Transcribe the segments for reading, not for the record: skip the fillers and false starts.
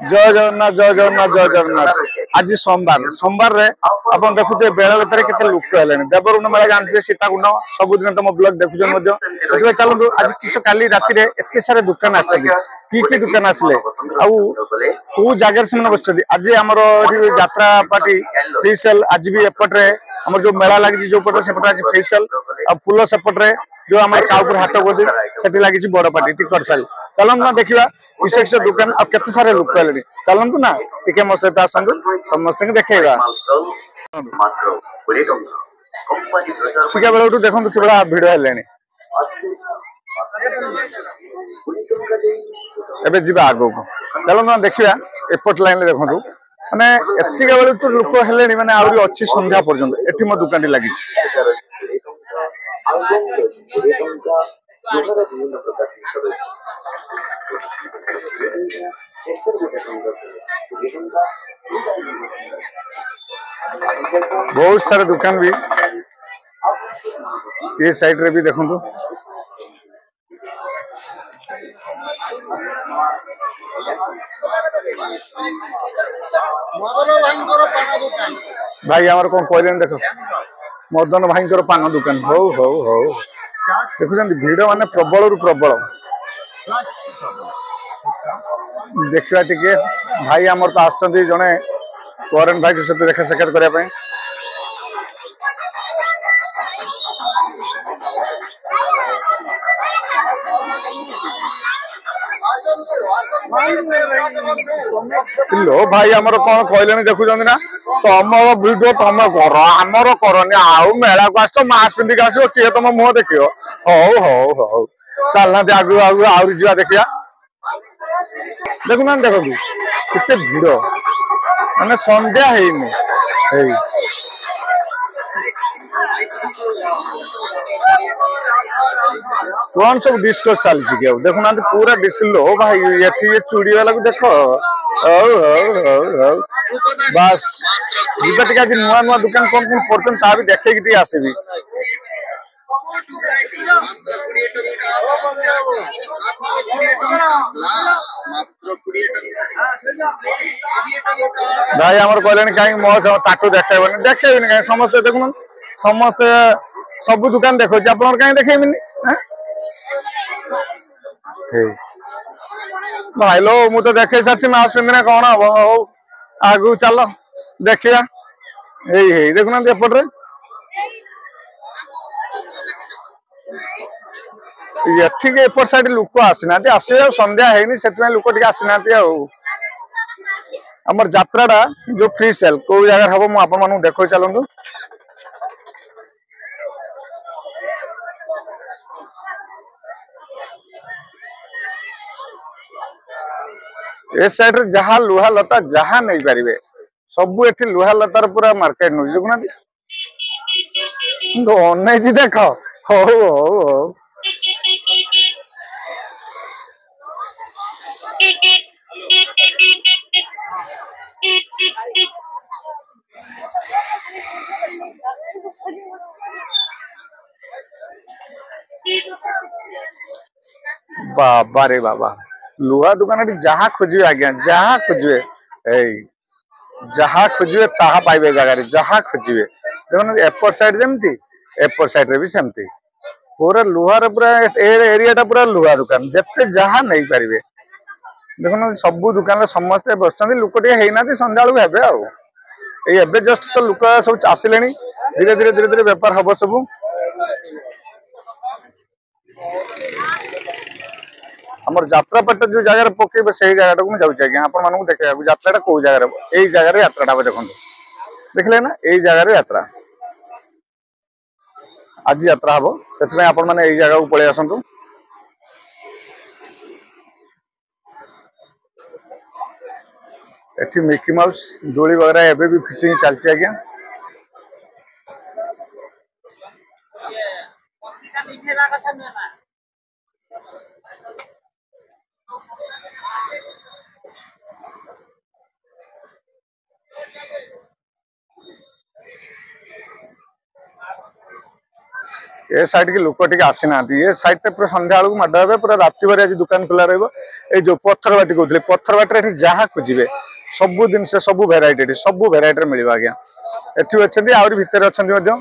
जय जगन्नाथ जय जगन्नाथ जय जगन्नाथ। आज सोमवार सोमवार रे अपन देखुते बेला भीतर केते लोक हेलेन देवरुण मेला जानते सीताकुंड सबुदिन तुम ब्लॉग देखुछन चलतु आज किस काली राति रे एते सारे दुकान आछथि की दुकान आसले आउ को जगह से बस आज आमर यात्रा पार्टी फ्री सेल आज भी एपटे आम जो मेला लगी जो पटे सेपटे आज फ्री सेल आ फूल सेपटे जो आम काउपुर हाट गदी से लगी बड़ पार्टी टिकट साल चलतु ना देखा किस किस दुकान आ केते सारे लोक हेले चलतु ना टिके मो सहित आसतु समस्त देखा टिका बेलू देखो कि भिड़ है एबे जीवा आगो को चलो ना देखिया एपट लाइन देखो माने एतिका बेलू तो लोक हेलेनी माने आउरी अछि संध्या पर्यंत एठी मो दुकान लागी बहुत सारे दुकान भी ये साइड रे भी देखो भाई आमर कौन कहले देख मदन भाई पान दुकान हो हो हो देखुं भिड़ माने प्रबल रु प्रबल देखा टिके भाई आमर तो आसते जड़े करेन भाई के सहित देखा साक्षात करने लो भाई आमर कौन कहले देखुं ना तुम भिडियो तुम कर आमर करनी आउ मेला को आस मास्क पिंधिक आसो किए तुम मुह देख हौ हौ हौ चलना आगु आगु आहरी जा देखिया देखुना देखो कितने भिड़ माने संध्या है कौन सब डिस्कस चलती कि देखुना पूरा डिस्क लो भाई ये चूड़ी वाला को देख बस जीवा टे आज नुआ नुआ दुकान कौन कौन पड़न ता भी देखे कि आसबि भाई आमर कहले कहीं मो ताकू देखेबनी देखेबी कहीं समस्ते देखुन समस्ते सब दुकान देखो आप कहीं देखेबी भाई लो मु तो देखे सारी मास्क पिंधना कौन हम हो आगु चल देखिया देखुना एपटे एठिक एपट साइड लोक आसीना आस संध्या है से लोक टे आसीना आमर यात्राटा जो फ्री सेल को जगह हम मुझे देखो चलतु ए साइड रे जहा लुहा लता जहा नहीं पारे सबू एठी लुहा लतार पूरा मार्केट नौ देखुना अनेजी देख हो हो बाबा रे बाबा लुहा दुकान जहाँ खोजे आज्ञा जहाँ खोजे जहाँ खोजे ताहा पाइबे जगह जहाँ खोजे देखो एपट साइड जमती एपट साइड रे भी सेमती पूरा लुहार पूरा एरिया पूरा लुहा दुकान जिते जहाँ नहीं पारे देखो सबू दुकान समस्ते बस लोक टे संध्या बेलू हे जस्ट तो लोक सब आसिले धीरे धीरे धीरे धीरे बेपार हम सब आमर यात्रा पार्टी जो जगह पकेबे से जगह को जाऊँ आज्ञा आपको देखा यात्रा कौ जगह यही जगह यात्रा देखो देखले ना यही जगह यात्रा आज यात्रा हम से आपण मैंने यही जगह को पलि आसतु एठी मिकी माउस डोली वगैरह एबे भी फिटिंग चलती आज्ञा ए साइड की लोक टिके आसी ना ये साइड टे पूरा संध्या बेलू माड हे पूरा राति बारे आज दुकान खुला रहिबो ए जो पत्थर बाटी कहते पत्थर बाटी एठी जहा खोजिबे सबु दिन से सबु भेराइटी एठी सबु भेराइटी मिलिबो आज्ञा एठी अछंती आउरी भितर अछंती मध्य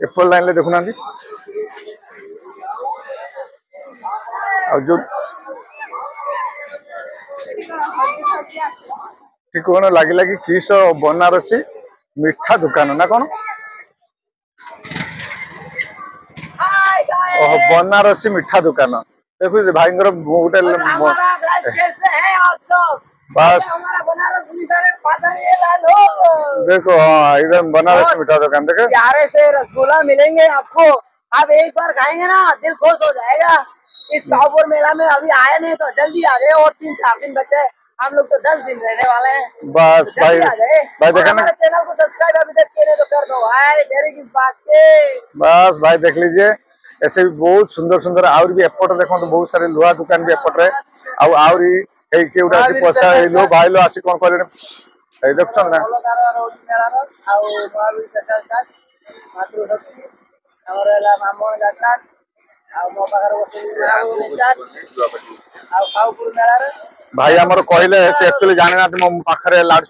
एप्पल लाइन ले देखुना जो ठीक कौन लगे कि किस बनारसी मिठा दुकान ना कौन ओह बनारसी मिठा दुकान देखो भाई गोटे बस देखो हाँ इधर बनारसी मिठा दुकान देखो प्यारे से रसगुल्ला मिलेंगे आपको। आप एक बार खाएंगे ना दिल खुश हो जाएगा। इस कापुर मेला में अभी आए नहीं तो जल्दी आ गए और 3-4 दिन बचे हम लोग तो 10 दिन रहने वाले हैं। बस भाई देखा ना चैनल को सब्सक्राइब अभी तक किए तो कर दो भाई मेरी किस बात के। बस भाई देख लीजिए ऐसे भी बहुत सुंदर सुंदर आउर भी एपट देखो तो बहुत सारे लुहा दुकान भी एपट रे आउरी ए के उडा आसी पछा ए लो भाई लो आसी कोन करे ए देखछन ना मेला रो आउ महावीर प्रसाद का मातृशक्ति हमर एला ब्राह्मण जाता आउ मो पाखर खाऊपुर मेला रे भाई हमर कहले से एक्चुअली जाने ना मो पाखरे लाउड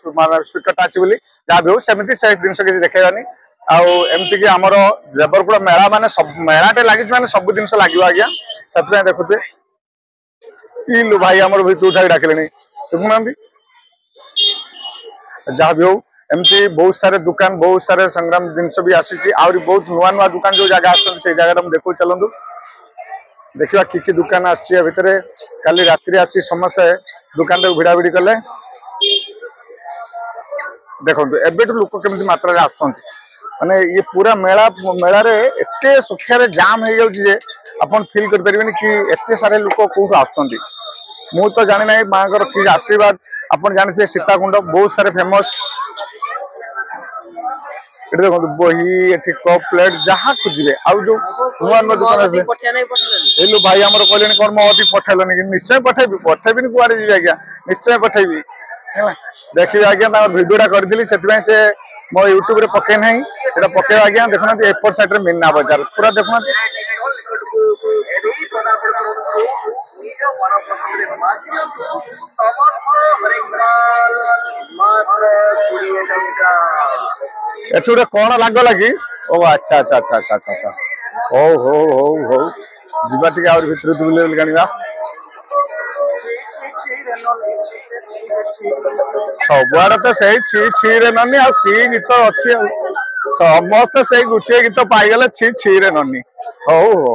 स्पीकर टाच बोली जा भी हो सेमिति से दिन से किछ देखेबानी आउ एमती कि हमर जबरपुर मेला माने सब मेलाटे लागि माने सब दिन से लागियो आज्ञा सतरे देखुते ई लो भाई हमर भी तू थाई डाकलेनी देखुनांदी जा भी हो एमती बहुत सारे दुकान बहुत सारे संग्राम जिनस भी आसी आउरी बहुत नुआ नुआ दुकान जो जगह आछन से जगह हम देखो चलंदु देखिवा की दुकान आसी भितरे काली रात्रि आसी समस्त दुकान रे भिड़ा भिड़ी कले देखो एबेटू लोक केमती मात्रा रे आसंती माने ये पूरा मेला मेला रे एते सुखिया रे जाम हो जाउची जे अपन फील कर परबेनी कि एते सारे लोक कोठु आसंती मु तो जानि नै मांगर कि आशीर्वाद अपन जानिथे सीताकुंड बहुत सारे फेमस एटे देखो बही एठी कप प्लेट जहा खुजिबे आ जो नुआ नुआ दुकान আছে पठिया नहीं पठिया एलु भाई हमर कहलेनी कोन मोहती पठैलनी कि निश्चय पठैबी कुआरे जिबे आज्ञा निश्चय पठैबी हैला देखिबे आज्ञा ता वीडियोटा करदिली सेति से मो YouTube रे पके नहीं एटा पके आज्ञा देखुना एपर साइड रे मीना बाजार पूरा देखुना एठुरे कोन लागो लागी ओ अच्छा अच्छा अच्छा अच्छा अच्छा हो हो हो हो जिबा टिके और भितर दुले गानिबा सबुआड़ तो सही छी छी रे ननी आ की गीत अच्छी समस्त से गोटे गीत पाईगले छी छी रे ननी हो हो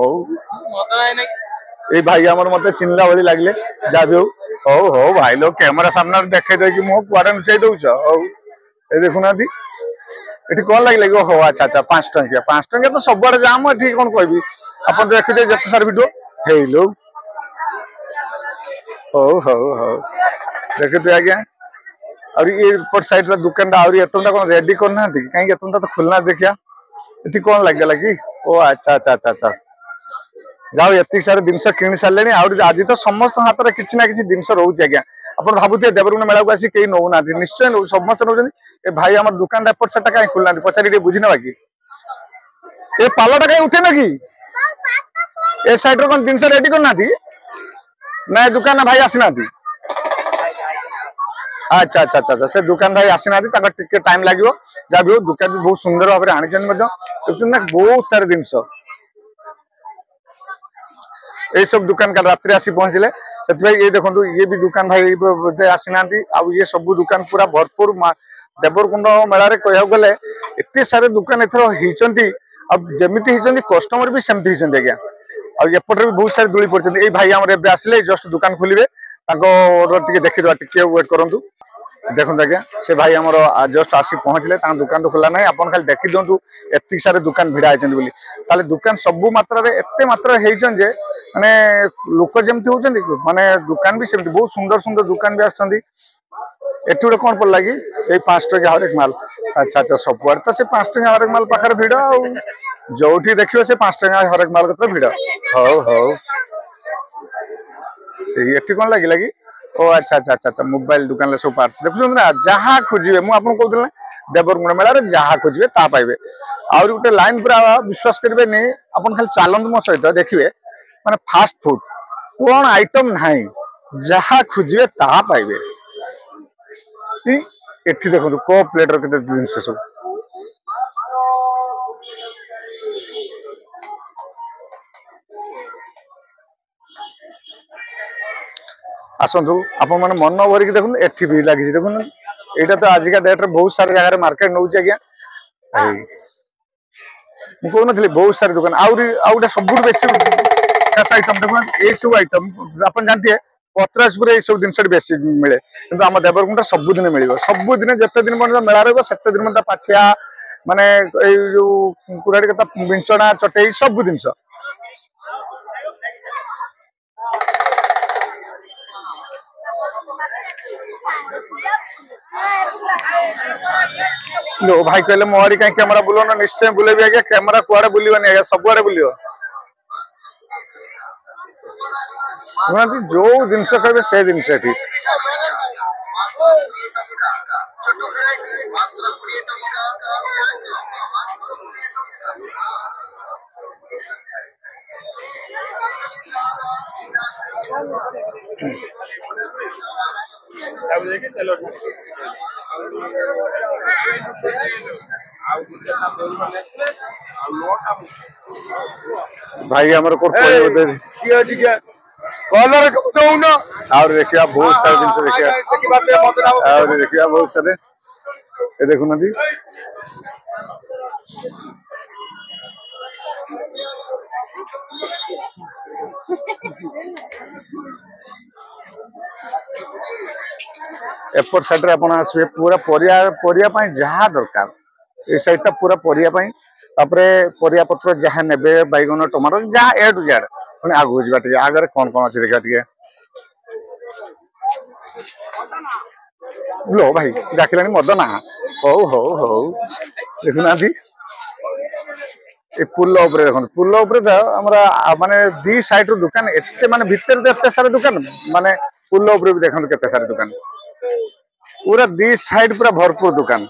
ए भाई हमर मते चिन्हला भली लागले जा भी हो हो भाई लोग कैमरा सामने देखे दे कि मो कुआडे नुचाई दउछ हो ए देखुना दी एठी कोन लागले हो अच्छा अच्छा 5 टंकिया तो सबुआड़ जाम एठी कोन कहबी अपन देखिते जत सार वीडियो हे लोग हो हो हो देखते आज्ञा और ये ऊपर साइड रा दुकान आउरी एतंटा कोन रेडी करना थी काई एतंटा तो खुलना देखिया एठी कोन लाग गेला कि ओ अच्छा अच्छा अच्छा अच्छा जाओ एति सारे जिनस किनि सारलेनी आउरी आज तो समस्त हाथ रे किछि ना किछि जिनस रहउछ आज्ञा अपन भाबुते देवरुण मेला को आसी केई नौ ना निश्चय नौ समस्त नौ ए भाई हमर दुकान ऊपर सेटा काई खुलना पचारी दे बुझिना बाकी ए पालाटा काई उठे ना कि ए साइड रो कोन जिनस रेडी करना थी ना दुकान भाई आसीना थी अच्छा अच्छा अच्छा से दुकान भाई आसीना थी ताका टिके टाइम लागिवो जा भी दुकान भी बहुत सुंदर भाबरे आनिचन मध्य देखुन ना बहुत सारे जिनस ए सब दुकान कल रात्रि आसी पहुंचले सेति भाई ये देखंतु ये भी दुकान भाई आसीना थी आ ये सब दुकान पूरा भरपूर देवरकुंड मेला रे कहया गले एते सारे दुकान एथरो हिचंती अब जेमिति हिचंती कस्टमर भी सेमति हिचंती आज्ञा और एपटर भी बहुत सारे दूली पड़ते भाई आम एबे आसिले जस्ट दुकान खोलिबे टिके देखिदवा टिके वेट करंतु देखो आज्ञा से भाई आमर जस्ट आसी पहुंचले दुकान तो खोला ना अपन खाली देखि दिंतु एति सारे दुकान भिड़ा होती बोली ताले दुकान सबु मात्रा रे एते मात्रा हेइचन जे माने लोक जेमति होचंदी माने दुकान भी सेमति बहुत सुंदर सुंदर दुकान भी आछंदी एठी उडे कोन पर लागी से 5 टका हर एक माल अच्छा अच्छा सबुआर तो से 5 टका हर एक माल पाखर भिड़ आ जोठी देखियो से 5 टका हर एक माल कत भिड़ हो हो एठी कोन लागी ओ अच्छा अच्छा अच्छा अच्छा मोबाइल दुकान ले सब पार्ट्स देखुछन ना जहा खोजिबे मु आपन कहउतले देवरगुण मेला रे जहा खोजिबे ता पाइबे और गोटे लाइन पूरा विश्वास करबे नहीं अपन खाली चालंत मो सहित देखिए माने फास्ट फूड कोन आइटम नाही जहा खोजिबे ता पाइबे एठी देखो को प्लेट रो केते जिंस सब आसतु आपण माने मन भरिक देखुन एठी भी लागिछि देखुन एटा तो आज का डेट रे बहुत सारे जगह रे मार्केट नउछि आज्ञा मु कहू नथली बहुत सारे दुकान आउटा सबुठ बेसी कैश आइटम देखुन ए सब आइटम आपण जानथिए पत्रासपुर ए सब जिनस बेसी मिले किंतु हम देवरकुंडा सब दिन मिलिबो सब दिन जते दिन मन मेला रहबो सेते दिन मन पाछिया माने ए जो कुराडी कथा बिंचना चटई सब जिनस लो भाई कहले मोहरी कहीं कैमरा बुलो ना निश्चय बुलेबी आज्ञा कैमरा कुआड़े बुलवानी आज्ञा सबुआड़े बुलियो जो जिनस कहे से जिनस ठीक भाई हमर को कलर दउन और देखिया बहुत सारे दिन से देखिया और देखिया बहुत सारे ए देखु नदी एपर साइड रे आपण आसबे पूरा परिया पई जहा दरकार ए साइड ता पूरा परिया पई तापरे परिया पत्र जहा नेबे बैगन टमाटर जहा ए टू जेड माने आगु जिबाटे आगरे कोन कोन अछि देखा टिके लो भाई डाकिलानी मदना हो हो हो देखुना दी ए पुल ऊपर देखन पुल ऊपर त हमरा माने दी साइड रो दुकान एते माने भीतर तो एते सारे दुकान माने पुल ऊपर भी देखन केते सारे दुकान पूरा दी साइड पूरा भरपूर दुकान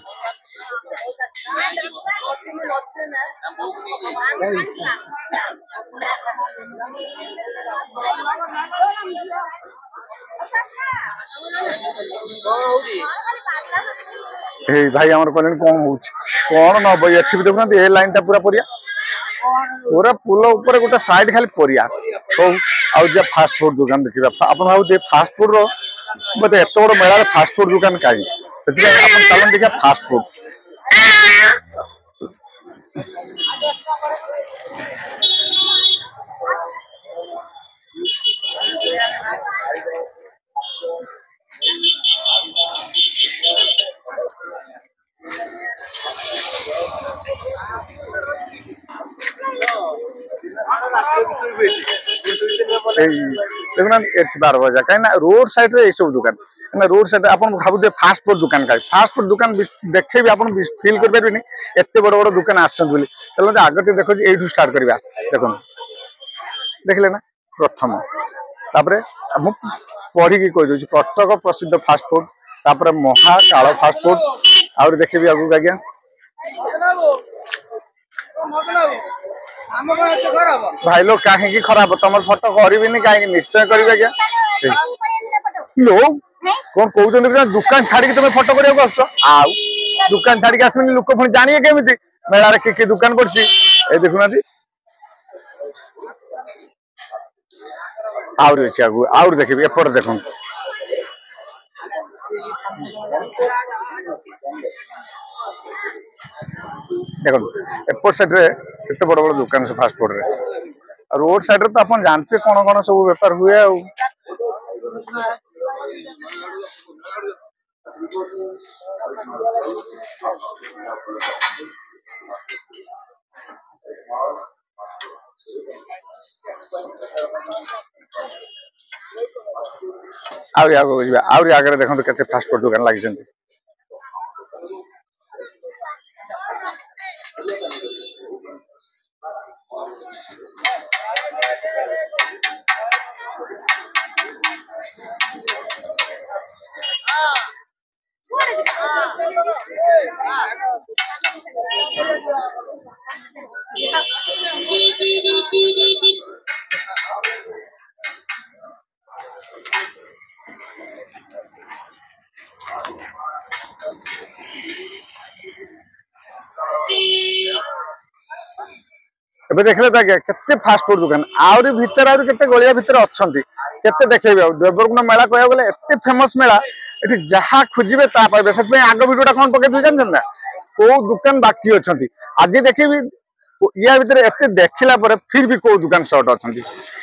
ए भाई हमर कहलेन कोन होउछ कोन न बय एठी भी देखुना ए लाइन ता पूरा परिया पूरा पुल ऊपर गोटे साइड खाली परिया हो आउ जे फास्ट फूड दुकान देखिबा अपन हाउ जे फास्ट फूड रो बते एतो बड़ मेला फास्ट फूड दुकान काई सेति अपन चलन देखिया फास्ट फूड देखना 12 बजा कहीं रोड साइड रे सब दुकान ना रोड साइड अपन भाबु फास्ट फूड दुकान का फास्ट फूड दुकान देखे भी अपन फील कर परबेनी एते बड़ बड़ दुकान आछन बोली चलो आगते देखो एठू स्टार्ट करबा देखो देखले ना प्रथम तापरे हम पढ़ी की कह दउची कटक प्रसिद्ध फास्ट फूड तापरे महाकाल फास्ट फूड और देखिबी आगु आज्ञा भाई लोग कहीं खराब तुम फोटो करी कहीं निश्चय करेंगे आज्ञा लोग कौन कहते दुकान छाड़ी तुम फोटो करने आस दुकान छाड़ी आसबे लोक पुणी जानिए केमी मेला कि दुकान कर देखुना आउरी अच्छी आगु आउरी देखिए एपट देखो देखो एपट साइड रे केते बड़ बड़ दुकान से फास्ट फूड रे रोड साइड रे तो अपन जानते कौन कौन सब व्यापार हुए आ आउरी आगो बुझिबा आउरी आगरे देखो केते फास्ट फूड दुकान लागि जंती ଏବେ ଦେଖିଲେ ତ ଆଜ୍ଞା କେତେ ଫାଷ୍ଟ ଫୁଡ ଦୋକାନ ଆହୁରି ଭିତରେ ଆହୁରି କେତେ ଗଳିଆ ଭିତରେ ଅଛନ୍ତି କେତେ ଦେଖେଇବେ ଆଉ ଦେବରକୁଣ୍ଡ ମେଳା କହିବାକୁ ଗଲେ ଏତେ ଫେମସ ମେଳା ଏଠି ଯାହା ଖୋଜିବେ ତା ପାଇବେ ସେଥିପାଇଁ ଆଗ ଭିଡିଓଟା କଣ ପକେଇଥିଲି ଜାଣିଛନ୍ତି ନା କୋଉ ଦୋକାନ ବାକି ଅଛନ୍ତି ଆଜି ଦେଖିବି ୟା ଭିତରେ ଏତେ ଦେଖିଲା ପରେ ଫିର ବି କୋଉ ଦୋକାନ ସର୍ଟ ଅଛନ୍ତି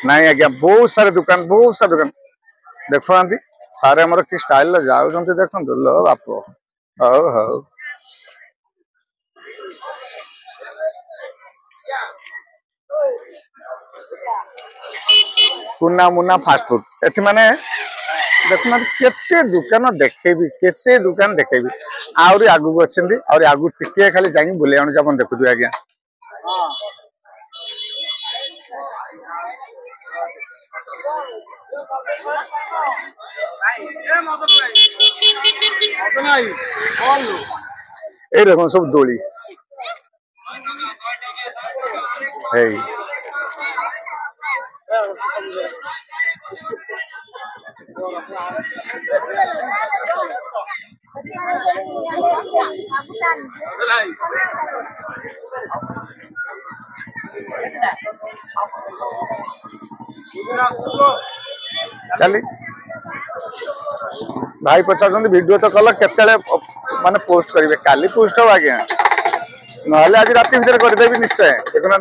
ନାଇଁ ଆଜ୍ଞା ବହୁତ ସାରା ଦୋକାନ ଦେଖୁନାହାନ୍ତି ସାରେ ଆମର କି ଷ୍ଟାଇଲରେ ଯାଉଛନ୍ତି ଦେଖନ୍ତୁ लो ବାପ ହଉ ହଉ कुना मुना फास्ट फूड एठी माने देखुना केते दुकान देखेबी आउरी आगु को अछंदी आउरी आगु टिके खाली जाई बुले आनु अपन देखुथु आज्ञा ए देखो सब दोली हे चली भाई पचार वीडियो तो कल केते माने पोस्ट करेंगे काली पोस्ट हो आज्ञा ना आज राति भीतर करदेवी निश्चय देखुना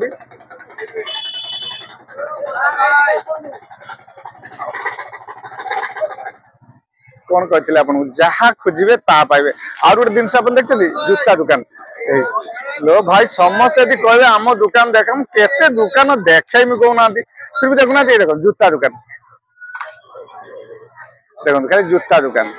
कौन कहते आपको जहाँ खोजे ता पाइबे और गोटे जिन देखते जूता दुकान लो भाई समस्त यदि कहे आम दुकान देख केते दुकान देखेमी कहना फिर भी देखुना देख जूता दुकान देखो खाली जूता दुकान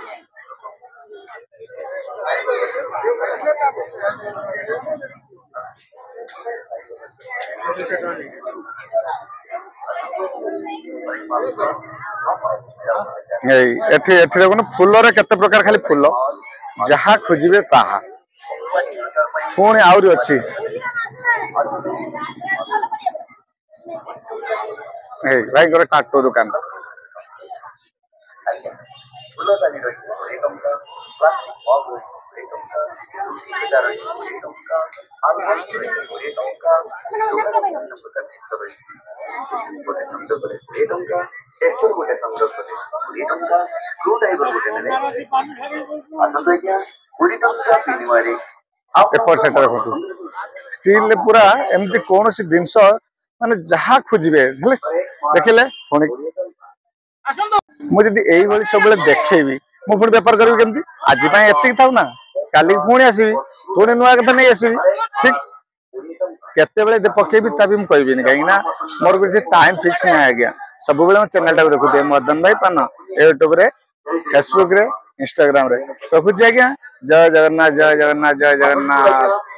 देखो फूल केते प्रकार खाली फूल जहाँ खोजे ताहा पुणी आउरी अच्छी भाई गोटे टाटो दुकान स्टील पूरा एमती कौन सी जिनस माने जहाँ खोजे देखिले पुणी मुझे यही सब देखेबी मु पुणी बेपार करी केमती आज एतिक था ना काली पुणी आसबि पुणी नुआ कथा नहीं आसबि ठीक केते पकेबी तभी मुझे कहबी कहीं मोर किसी टाइम फिक्स नहीं आज्ञा सब बेले चैनल टाइम देखुए मदन भाई पान यूट्यूब रे फेसबुक रे इंस्टाग्राम रे रखुची आज्ञा जय जगन्नाथ जय जगन्नाथ जय जगन्नाथ।